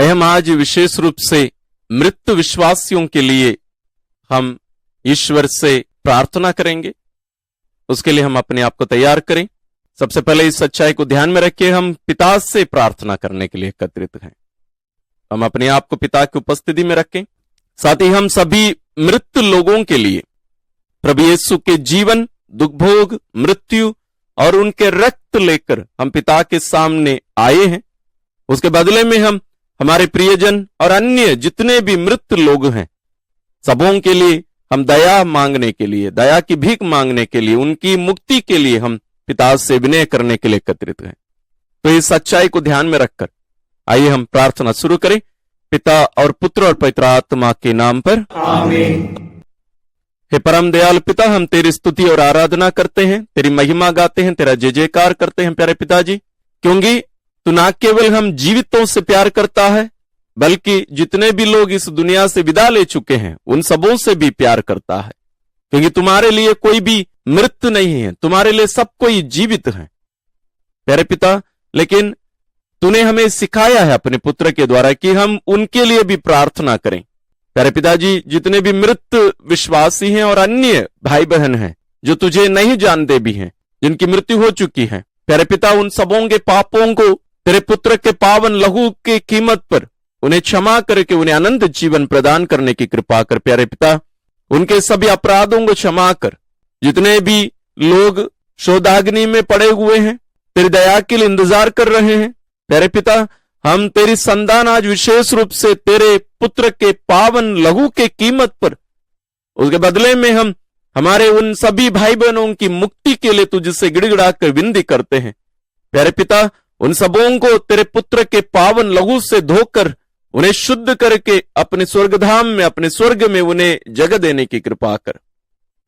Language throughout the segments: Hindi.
हम आज विशेष रूप से मृत विश्वासियों के लिए हम ईश्वर से प्रार्थना करेंगे। उसके लिए हम अपने आप को तैयार करें। सबसे पहले इस सच्चाई को ध्यान में रखिए, हम पिता से प्रार्थना करने के लिए एकत्रित हैं। हम अपने आप को पिता की उपस्थिति में रखें। साथ ही हम सभी मृत लोगों के लिए प्रभु यीशु के जीवन, दुख भोग, मृत्यु और उनके रक्त लेकर हम पिता के सामने आए हैं। उसके बदले में हम हमारे प्रियजन और अन्य जितने भी मृत लोग हैं, सबों के लिए हम दया मांगने के लिए, दया की भीख मांगने के लिए, उनकी मुक्ति के लिए हम पिता से विनय करने के लिए एकत्रित हैं। तो इस सच्चाई को ध्यान में रखकर आइए हम प्रार्थना शुरू करें। पिता और पुत्र और पवित्र आत्मा के नाम पर आमीन। हे परम दयाल पिता, हम तेरी स्तुति और आराधना करते हैं, तेरी महिमा गाते हैं, तेरा जय जयकार करते हैं प्यारे पिताजी, क्योंकि तू ना केवल हम जीवितों से प्यार करता है, बल्कि जितने भी लोग इस दुनिया से विदा ले चुके हैं उन सबों से भी प्यार करता है। क्योंकि तुम्हारे लिए कोई भी मृत नहीं है, तुम्हारे लिए सब कोई जीवित है प्यारे पिता। लेकिन तूने हमें सिखाया है अपने पुत्र के द्वारा कि हम उनके लिए भी प्रार्थना करें। प्यारे पिताजी, जितने भी मृत विश्वासी हैं और अन्य भाई बहन हैं जो तुझे नहीं जानते भी हैं, जिनकी मृत्यु हो चुकी है, प्यारे पिता, उन सबों के पापों को तेरे पुत्र के पावन लहू की कीमत पर उन्हें क्षमा करके उन्हें अनंत जीवन प्रदान करने की कृपा कर प्यारे पिता। उनके सभी अपराधों को क्षमा कर। जितने भी लोग शोधाग्नि में पड़े हुए हैं, तेरी दया के लिए इंतजार कर रहे हैं प्यारे पिता, हम तेरी संतान आज विशेष रूप से तेरे पुत्र के पावन लहू के कीमत पर, उसके बदले में हम हमारे उन सभी भाई बहनों की मुक्ति के लिए तुझसे गिड़गिड़ा कर विनती करते हैं प्यारे पिता। उन सबों को तेरे पुत्र के पावन लहू से धोकर उन्हें शुद्ध करके अपने स्वर्गधाम में, अपने स्वर्ग में उन्हें जगह देने की कृपा कर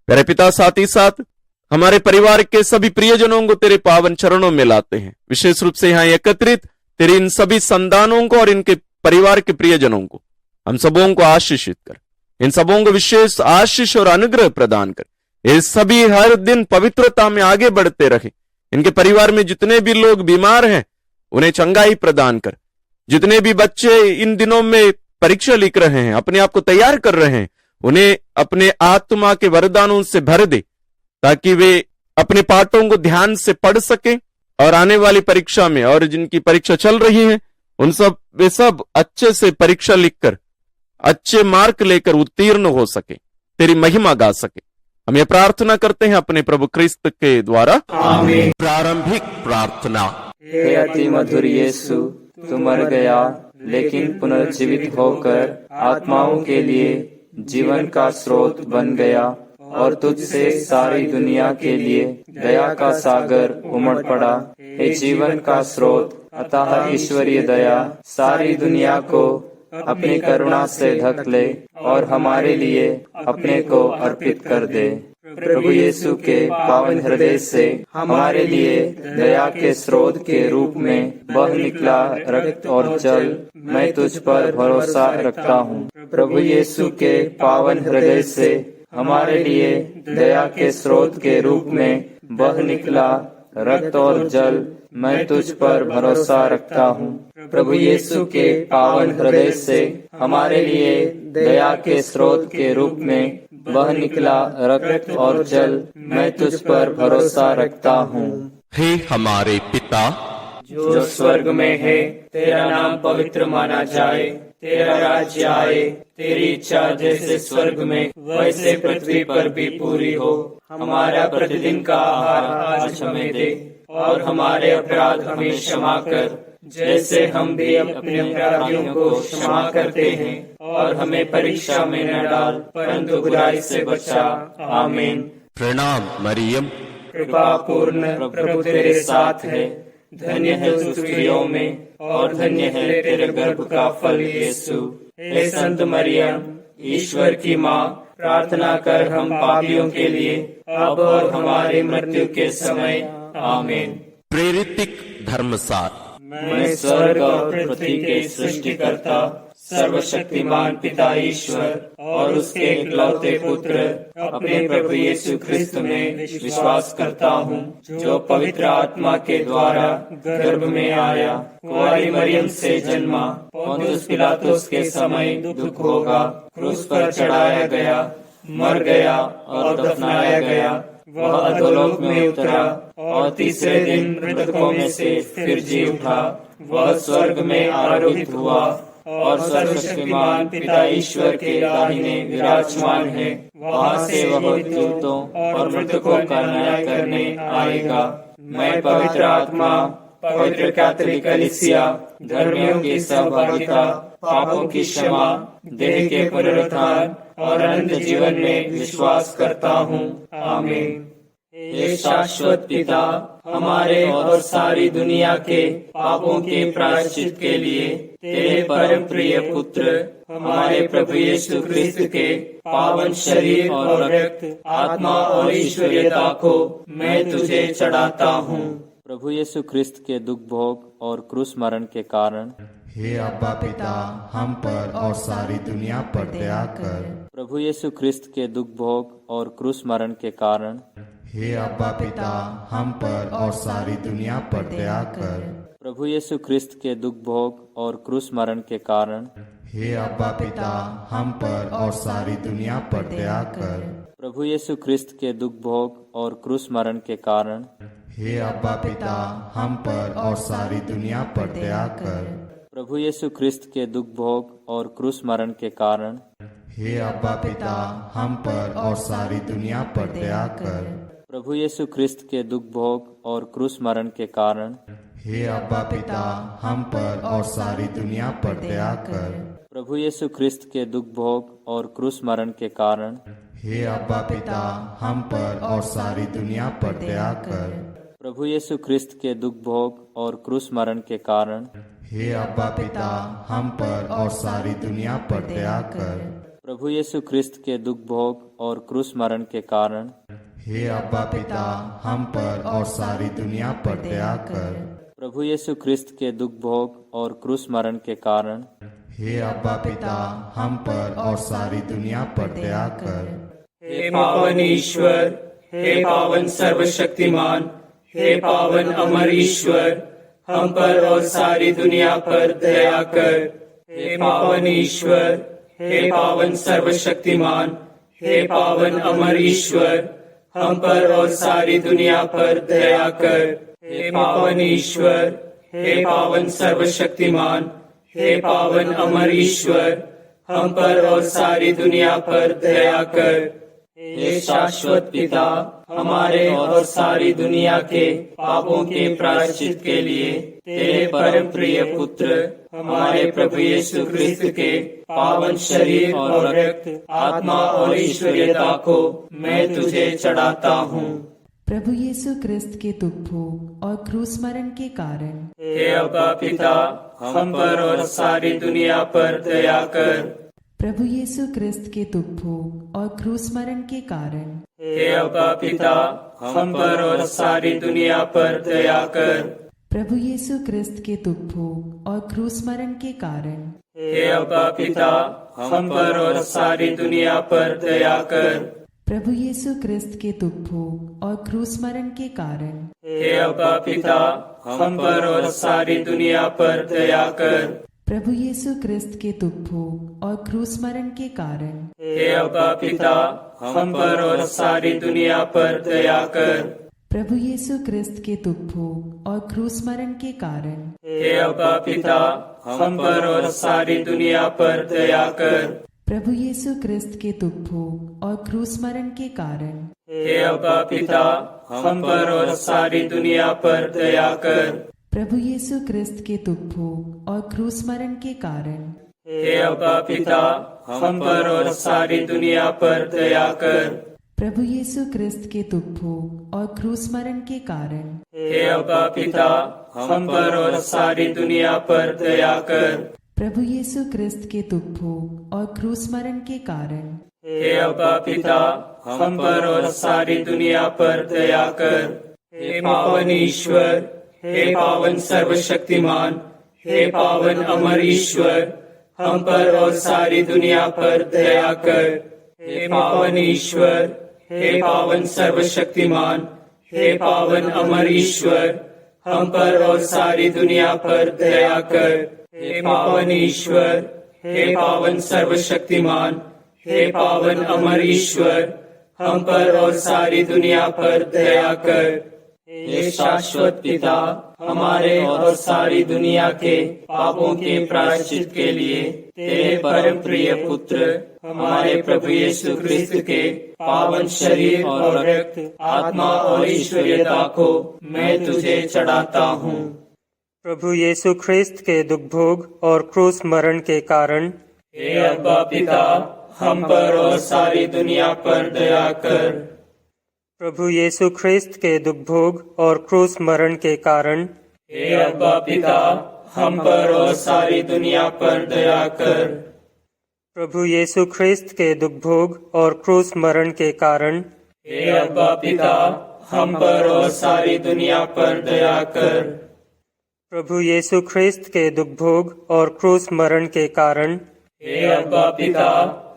प्यारे पिता। साथ ही साथ हमारे परिवार के सभी प्रियजनों को तेरे पावन चरणों में लाते हैं, विशेष रूप से यहाँ एकत्रित तेरे इन सभी संतानों को और इनके परिवार के प्रियजनों को हम सबों को आशीषित कर, इन सबों को विशेष आशीष और अनुग्रह प्रदान कर। ये सभी हर दिन पवित्रता में आगे बढ़ते रहे। इनके परिवार में जितने भी लोग बीमार हैं उन्हें चंगाई प्रदान कर। जितने भी बच्चे इन दिनों में परीक्षा लिख रहे हैं, अपने आप को तैयार कर रहे हैं, उन्हें अपने आत्मा के वरदानों से भर दे, ताकि वे अपने पाठों को ध्यान से पढ़ सके और आने वाली परीक्षा में, और जिनकी परीक्षा चल रही है उन सब वे सब अच्छे से परीक्षा लिखकर अच्छे मार्क लेकर उत्तीर्ण हो सके, तेरी महिमा गा सके। हम ये प्रार्थना करते हैं अपने प्रभु क्रिस्त के द्वारा आमीन। प्रारंभिक प्रार्थना। हे अति मधुर यीशु, तू मर गया लेकिन पुनर्जीवित होकर आत्माओं के लिए जीवन का स्रोत बन गया, और तुझसे सारी दुनिया के लिए दया का सागर उमड़ पड़ा। हे जीवन का स्रोत, अतः ईश्वरीय दया सारी दुनिया को अपनी करुणा से ढक ले और हमारे लिए अपने को अर्पित कर दे। प्रभु यीशु के पावन हृदय से हमारे लिए दया के स्रोत के रूप में बह निकला रक्त और जल, मैं तुझ पर भरोसा रखता हूँ। प्रभु यीशु के पावन हृदय से हमारे लिए दया के स्रोत के रूप में बह निकला रक्त और जल, मैं तुझ पर भरोसा रखता हूँ। प्रभु यीशु के पावन हृदय से हमारे लिए दया के स्रोत के रूप में बह निकला रक्त और जल, मैं तुझ पर भरोसा रखता हूँ। हे हमारे पिता जो स्वर्ग में है, तेरा नाम पवित्र माना जाए, तेरा राज्य आए, तेरी इच्छा जैसे स्वर्ग में वैसे पृथ्वी पर भी पूरी हो। हमारा प्रतिदिन का आहार आज हमें दे, और हमारे अपराध हमें क्षमा कर, जैसे हम भी अपने अपराधियों को क्षमा करते हैं, और हमें परीक्षा में न डाल, परंतु बुराई से बचा। आमीन। प्रणाम मरियम, कृपा पूर्ण प्रभु तेरे साथ है, धन्य है तू स्त्रियों में और धन्य है तेरे गर्भ का फल यीशु। हे संत मरियम, ईश्वर की माँ, प्रार्थना कर हम पापियों के लिए अब और हमारी मृत्यु के समय। आमीन। प्रेरितिक धर्मसार। मैं स्वर्ग और पृथ्वी के सृष्टिकर्ता सर्वशक्तिमान पिता ईश्वर और उसके इकलौते पुत्र अपने प्रभु यीशु ख्रिस्त में विश्वास करता हूँ, जो पवित्र आत्मा के द्वारा गर्भ में आया, कुंवारी मरियम से जन्मा, पोंतियुस पिलातुस के समय दुख भोगा, क्रूस पर चढ़ाया गया, मर गया और दफनाया गया, वह अधोलोक में उतरा और तीसरे दिन मृतकों में से फिर जी उठा, वह स्वर्ग में आरोहित हुआ और सर्वशक्तिमान पिता ईश्वर के दाहिने विराजमान है। वहाँ से वह जीवितों और मृतकों का न्याय करने आएगा। मैं पवित्र आत्मा, पवित्र कैथोलिक कलीसिया, धर्मियों की सहभागिता, पापों की क्षमा, देह के पुनरुत्थान और अनंत जीवन में विश्वास करता हूँ। आमीन। हे शाश्वत पिता, हमारे और सारी दुनिया के पापों के प्रायश्चित के लिए तेरे परम प्रिय पुत्र हमारे प्रभु यीशु ख्रिस्त के पावन शरीर और रक्त, आत्मा और ईश्वरीयता को मैं तुझे चढ़ाता हूँ। प्रभु यीशु ख्रिस्त के दुख भोग और क्रूस मरण के कारण हे अब्बा पिता, हम पर और सारी दुनिया पर दया कर। प्रभु यीशु ख्रिस्त के दुख भोग और क्रूस मरण के कारण हे अब्बा पिता, हम पर और सारी दुनिया पर दया कर। प्रभु यीशु ख्रिस्त के दुख भोग और क्रूस मरण के कारण हे अब्बा पिता, हम पर और सारी दुनिया पर दया कर। प्रभु यीशु ख्रिस्त के दुख भोग और क्रूस मरण के कारण हे अब्बा पिता, हम पर और सारी दुनिया पर दया कर। प्रभु यीशु ख्रिस्त के दुख भोग और क्रूस मरण के कारण हे अब्बा पिता, हम पर और सारी दुनिया पर दया कर। प्रभु यीशु ख्रिस्त के दुख भोग और क्रूस मरण के कारण हे अब्बा पिता, हम पर और सारी दुनिया पर दया कर। प्रभु यीशु ख्रिस्त के दुख भोग और क्रूस मरण के कारण हे अब्बा पिता, हम पर और सारी दुनिया पर दया कर। प्रभु यीशु ख्रिस्त के दुख भोग और क्रूस मरण के कारण हे अब्बा पिता, हम पर और सारी दुनिया पर दया कर। प्रभु यीशु ख्रिस्त के दुख भोग और क्रूस मरण के कारण हे अब्बा पिता, हम पर और सारी दुनिया पर दया कर। प्रभु यीशु ख्रिस्त के दुख भोग और क्रूस मरण के कारण हे अब्बा पिता, हम पर और सारी दुनिया पर दया कर। हे पावन ईश्वर, हे पावन सर्वशक्तिमान, हे पावन अमर ईश्वर, हम पर और सारी दुनिया पर दया कर। हे पावन ईश्वर, हे पावन सर्वशक्तिमान, हे पावन अमर ईश्वर, हम पर और सारी दुनिया पर दया कर। हे पावन ईश्वर, हे पावन सर्वशक्तिमान, हे पावन अमर ईश्वर, हम पर और सारी दुनिया पर दया कर। हे शाश्वत पिता, हमारे और सारी दुनिया के पापों के प्रायश्चित के लिए तेरे परम प्रिय पुत्र हमारे प्रभु यीशु ख्रिस्त के पावन शरीर और रक्त, आत्मा और ईश्वरीयता को मैं तुझे चढ़ाता हूँ। प्रभु यीशु ख्रिस्त के दुख भोग और क्रूस मरण के कारण हे अब्बा पिता, हम पर और सारी दुनिया पर दया कर। प्रभु यीशु ख्रिस्त के दुख भोग और क्रूस मरण के कारण हे अब्बा पिता, हम पर और सारी दुनिया पर दया कर। प्रभु यीशु ख्रिस्त के दुख भोग और क्रूस मरण के कारण हे अब्बा पिता, हम पर और सारी दुनिया पर दया कर। प्रभु यीशु ख्रिस्त के दुख भोग और क्रूस मरण के कारण हे अब्बा पिता, हम पर और सारी दुनिया पर दया कर। प्रभु यीशु ख्रिस्त के दुख भोग और क्रूस मरण के कारण हे अब्बा पिता, हम पर और सारी दुनिया पर दया कर। प्रभु यीशु ख्रिस्त के दुख भोग और क्रूस मरण के कारण हे अब्बा पिता, हम पर और सारी दुनिया पर दया कर। प्रभु यीशु ख्रिस्त के दुख भोग और क्रूस मरण के कारण हे अब्बा पिता, हम पर और सारी दुनिया पर दया कर। प्रभु यीशु ख्रिस्त के दुख भोग और क्रूस मरण के कारण हे अब्बा पिता, हम पर और सारी दुनिया पर दया कर। प्रभु यीशु ख्रिस्त के दुख भोग और क्रूस मरण के कारण हे अब्बा पिता, हम पर और सारी दुनिया पर दया कर। प्रभु यीशु ख्रिस्त के दुख भोग और क्रूस मरण के कारण हे अब्बा पिता, हम पर और सारी दुनिया पर दया कर। हे पावन ईश्वर, हे पावन सर्वशक्तिमान, हे पावन अमर ईश्वर, हम पर और सारी दुनिया पर दया कर। हे पावन ईश्वर, हे पावन सर्वशक्तिमान, हे पावन अमर ईश्वर, हम पर और सारी दुनिया पर दया कर। हे पावन ईश्वर, हे पावन सर्वशक्तिमान, हे पावन अमर ईश्वर, हम पर और सारी दुनिया पर दया कर। हे शाश्वत पिता, हमारे और सारी दुनिया के पापों के प्रायश्चित के लिए तेरे परम प्रिय पुत्र हमारे प्रभु यीशु ख्रिस्त के पावन शरीर और रक्त, आत्मा और ईश्वरीयता को मैं तुझे चढ़ाता हूँ। प्रभु यीशु ख्रिस्त के दुख भोग और क्रूस मरण के कारण हे अब्बा पिता, हम पर और सारी दुनिया पर दया कर। प्रभु यीशु ख्रिस्त के दुख भोग और क्रूस मरण के कारण हे अब्बा पिता, हम पर और सारी दुनिया पर दया कर। प्रभु यीशु ख्रिस्त के दुख भोग और क्रूस मरण के कारण हे अब्बा पिता, हम पर और सारी दुनिया पर दया कर। प्रभु यीशु ख्रिस्त के दुख भोग और क्रूस मरण के कारण हे अब्बा पिता,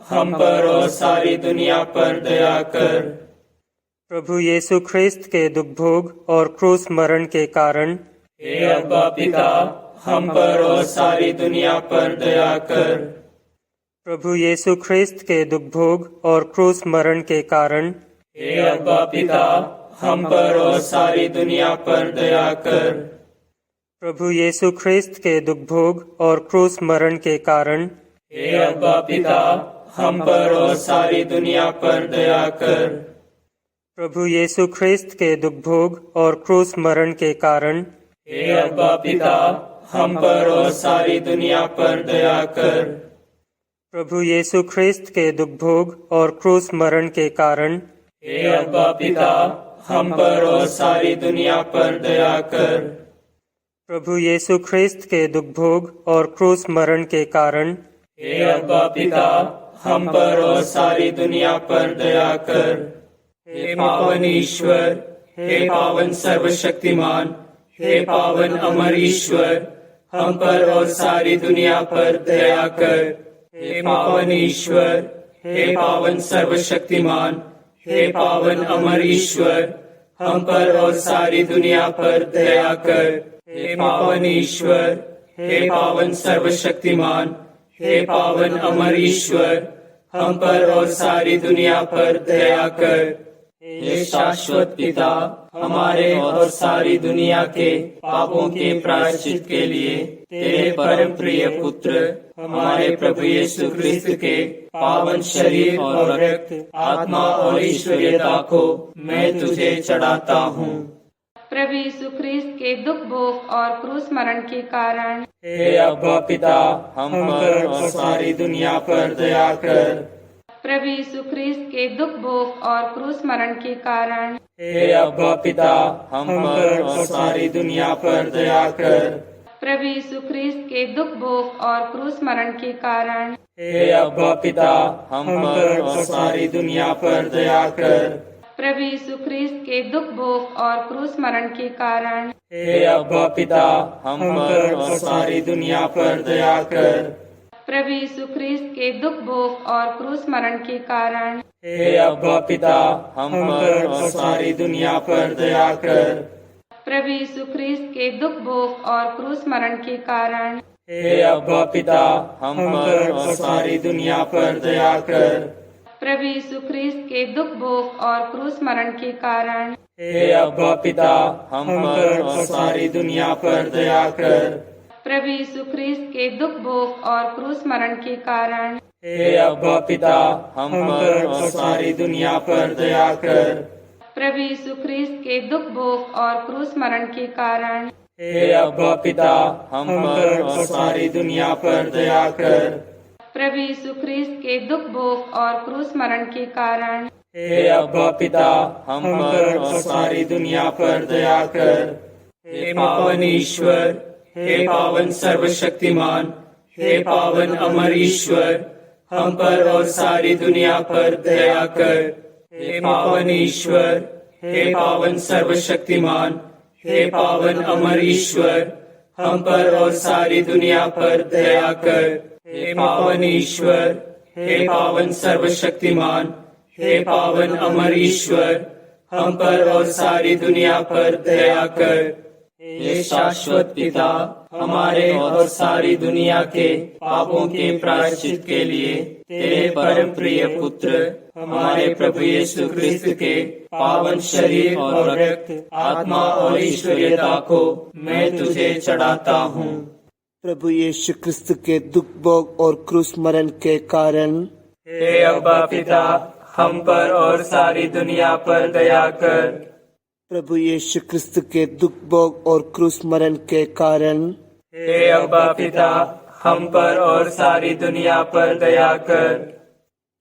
हम पर और सारी दुनिया पर दया कर। प्रभु यीशु ख्रिस्त के दुख भोग और क्रूस मरण के कारण हे अब्बा पिता, हम पर और सारी दुनिया पर दया कर। प्रभु यीशु ख्रिस्त के दुख भोग और क्रूस मरण के कारण हे अब्बा पिता, हम पर और सारी दुनिया पर दया कर। प्रभु यीशु ख्रिस्त के दुख भोग और क्रूस मरण के कारण हे अब्बा पिता, हम पर और सारी दुनिया पर दया कर। प्रभु यीशु ख्रिस्त के दुख भोग और क्रूस मरण के कारण हे अब्बा पिता, हम पर और सारी दुनिया पर दया कर। प्रभु यीशु ख्रिस्त के दुख भोग और क्रूस मरण के कारण हे अब्बा पिता, हम पर और सारी दुनिया पर दया कर। प्रभु यीशु ख्रिस्त के दुख भोग और क्रूस मरण के कारण हे अब्बा पिता, हम पर और सारी दुनिया पर दया कर। हे पावन ईश्वर, हे पावन सर्वशक्तिमान, हे पावन अमर ईश्वर, हम पर और सारी दुनिया पर दया कर। हे पावन ईश्वर, हे पावन सर्वशक्तिमान, हे पावन अमर ईश्वर, हम पर और सारी दुनिया पर दया कर। हे पावन ईश्वर, हे पावन सर्वशक्तिमान, हे पावन अमर ईश्वर, हम पर और सारी दुनिया पर दया कर। हे शाश्वत पिता, हमारे और सारी दुनिया के पापों के प्रायश्चित के लिए तेरे परम प्रिय पुत्र हमारे प्रभु यीशु ख्रिस्त के पावन शरीर और रक्त, आत्मा और ईश्वरीयता को मैं तुझे चढ़ाता हूँ। प्रभु यीशु ख्रिस्त के दुख भोग और क्रूस मरण के कारण हे अब्बा पिता, हम पर और सारी दुनिया पर दया कर। प्रभु यीशु ख्रिस्त के दुख भोग और क्रूस मरण के कारण हे अब्बा पिता, हम पर और सारी दुनिया पर दया कर। प्रभु यीशु ख्रिस्त के दुख भोग और क्रूस मरण के कारण हे अब्बा पिता, हम पर और सारी दुनिया पर दया कर। प्रभु यीशु ख्रिस्त के दुख भोग और क्रूस मरण के कारण हे अब्बा पिता, हम पर और सारी दुनिया पर दया कर। प्रभु यीशु ख्रिस्त के दुख भोग और क्रूस मरण के कारण हे अब्बा पिता, हम पर और सारी दुनिया पर दया कर। प्रभु यीशु ख्रिस्त के दुख भोग और क्रूस मरण के कारण हे अब्बा पिता, हम पर और सारी दुनिया पर दया कर। प्रभु यीशु ख्रिस्त के दुख भोग और क्रूस मरण के कारण हे अब्बा पिता, हम पर और सारी दुनिया पर दया कर। प्रभु यीशु ख्रिस्त के दुख भोग और क्रूस मरण के कारण हे अब्बा पिता, हम पर और सारी दुनिया पर दया कर। प्रभु यीशु ख्रिस्त के दुख भोग और क्रूस मरण के कारण हे अब्बा पिता, हम पर और सारी दुनिया पर दया कर। प्रभु यीशु ख्रिस्त के दुख भोग और क्रूस मरण के कारण हे अब्बा पिता, हम पर और सारी दुनिया पर दया कर। हे पावन ईश्वर, हे पावन सर्वशक्तिमान, हे पावन अमर ईश्वर, हम पर और सारी दुनिया पर दया कर। हे पावन ईश्वर, हे पावन सर्वशक्तिमान, हे पावन अमर ईश्वर, हम पर और सारी दुनिया पर दया कर। हे पावन ईश्वर, हे पावन सर्वशक्तिमान, हे पावन अमर ईश्वर, हम पर और सारी दुनिया पर दया कर। हे शाश्वत पिता, हमारे और सारी दुनिया के पापों के प्रायश्चित के लिए तेरे परम प्रिय पुत्र हमारे प्रभु यीशु क्रिस्त के पावन शरीर और रक्त, आत्मा और ईश्वरीयता को मैं तुझे चढ़ाता हूँ। प्रभु यीशु क्रिस्त के दुख भोग और क्रूस मरण के कारण हे अब्बा पिता, हम पर और सारी दुनिया पर दया कर। प्रभु यीशु क्रिस्त के दुख भोग और क्रूस मरण के कारण हे अब्बा पिता, हम पर और सारी दुनिया पर दया कर।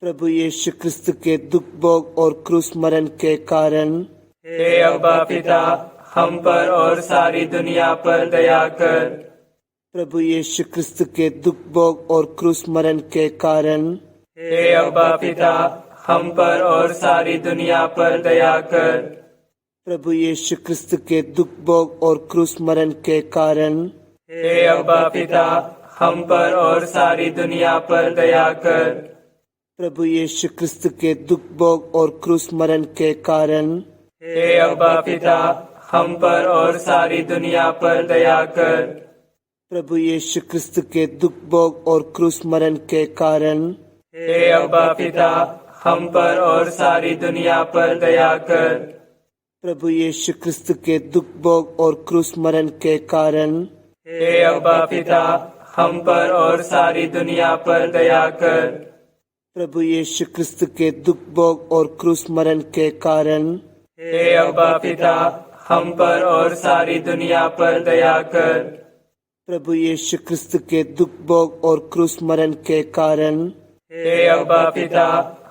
प्रभु यीशु क्रिस्त के दुख भोग और क्रूस मरण के कारण हे अब्बा पिता, हम पर और सारी दुनिया पर दया कर। प्रभु यीशु क्रिस्त के दुख भोग और क्रूस मरण के कारण हे अब्बा पिता, हम पर और सारी दुनिया पर दया कर। प्रभु यीशु क्रिस्त के दुख भोग और क्रूस मरण के कारण हे अब्बा पिता, हम पर और सारी दुनिया पर दया कर। प्रभु यीशु क्रिस्त के दुख भोग और क्रूस मरण के कारण हे अब्बा पिता, हम पर और सारी दुनिया पर दया कर। प्रभु यीशु क्रिस्त के दुख भोग और क्रूस मरण के कारण हे अब्बा पिता, हम पर और सारी दुनिया पर दया कर। प्रभु यीशु क्रिस्त के दुख भोग और क्रूस मरण के कारण हे अब्बा पिता, हम पर और सारी दुनिया पर दया कर। प्रभु यीशु क्रिस्त के दुख भोग और क्रूस मरण के कारण हे अब्बा पिता, हम पर और सारी दुनिया पर दया कर। प्रभु यीशु क्रिस्त के दुख भोग और क्रूस मरण के कारण हे अब्बा पिता,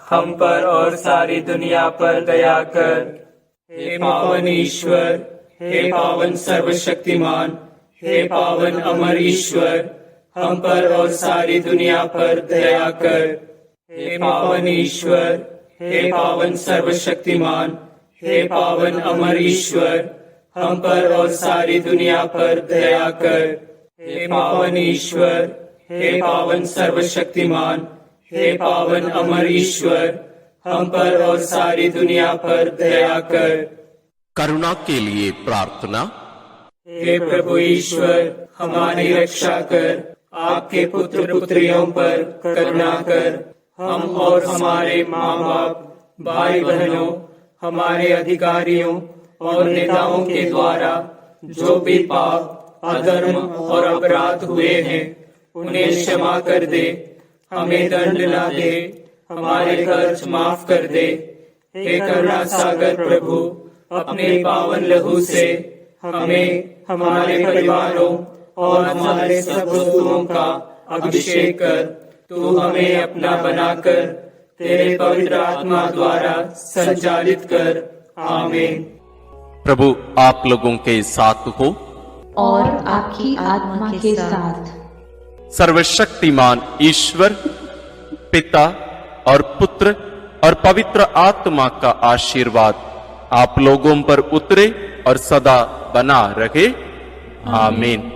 हम पर और सारी दुनिया पर दया कर। हे पावन ईश्वर, हे पावन सर्वशक्तिमान, हे पावन अमर ईश्वर, हम पर और सारी दुनिया पर दया कर। हे पावन ईश्वर, हे पावन सर्वशक्तिमान, हे पावन अमर ईश्वर, हम पर और सारी दुनिया पर दया कर। हे पावन ईश्वर, हे पावन सर्वशक्तिमान, हे पावन अमर ईश्वर, हम पर और सारी दुनिया पर दया कर। करुणा के लिए प्रार्थना। हे प्रभु ईश्वर, हमारी रक्षा कर, आपके पुत्र पुत्रियों पर करुणा कर। हम और हमारे माँ बाप, भाई बहनों, हमारे अधिकारियों और नेताओं के द्वारा जो भी पाप, अधर्म और अपराध हुए हैं, उन्हें क्षमा कर दे। हमें दंड ना दे, हमारे कर्ज माफ कर दे। हे करुणा सागर प्रभु, अपने पावन लहू से हमें, हमारे परिवारों और हमारे सब वस्तुओं का अभिषेक कर। तू हमें अपना बनाकर तेरे पवित्र आत्मा द्वारा संचालित कर। आमीन। प्रभु आप लोगों के साथ हो और आपकी आत्मा के साथ। सर्वशक्तिमान ईश्वर पिता और पुत्र और पवित्र आत्मा का आशीर्वाद आप लोगों पर उतरे और सदा बना रहे। आमीन।